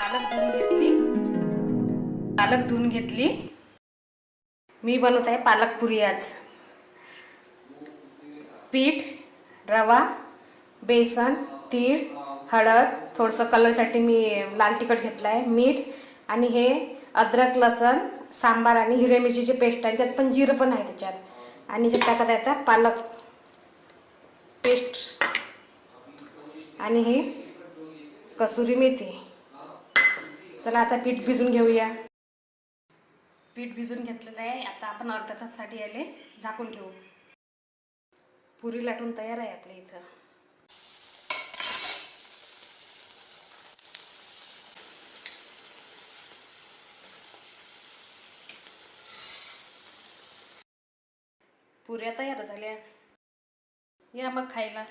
पालक धुवून घेतली। मी बनवत आहे पालक पुरी आज। पीठ, रवा, बेसन, तीळ, हळद, थोडंसं कलरसाठी मी लाल तिखट घेतलं आहे, मीठ आणि हे अद्रक, लसण, सांबार आणि हिरव्या मिरचीची पेस्ट आहे, त्यात पण जिरं पण आहे त्याच्यात। आणि जे टाकत आहे आता पालक पेस्ट आणि हे कसुरी मेथी। चला आता पीठ भिजून घेऊया। पीठ भिजून घेतलेलं आहे, आता आपण अर्ध्या तासासाठी याले झाकून ठेवू। पुरी लाटून तयार आहे आपल्या इथं। पुऱ्या तयार झाल्या, या मग खायला।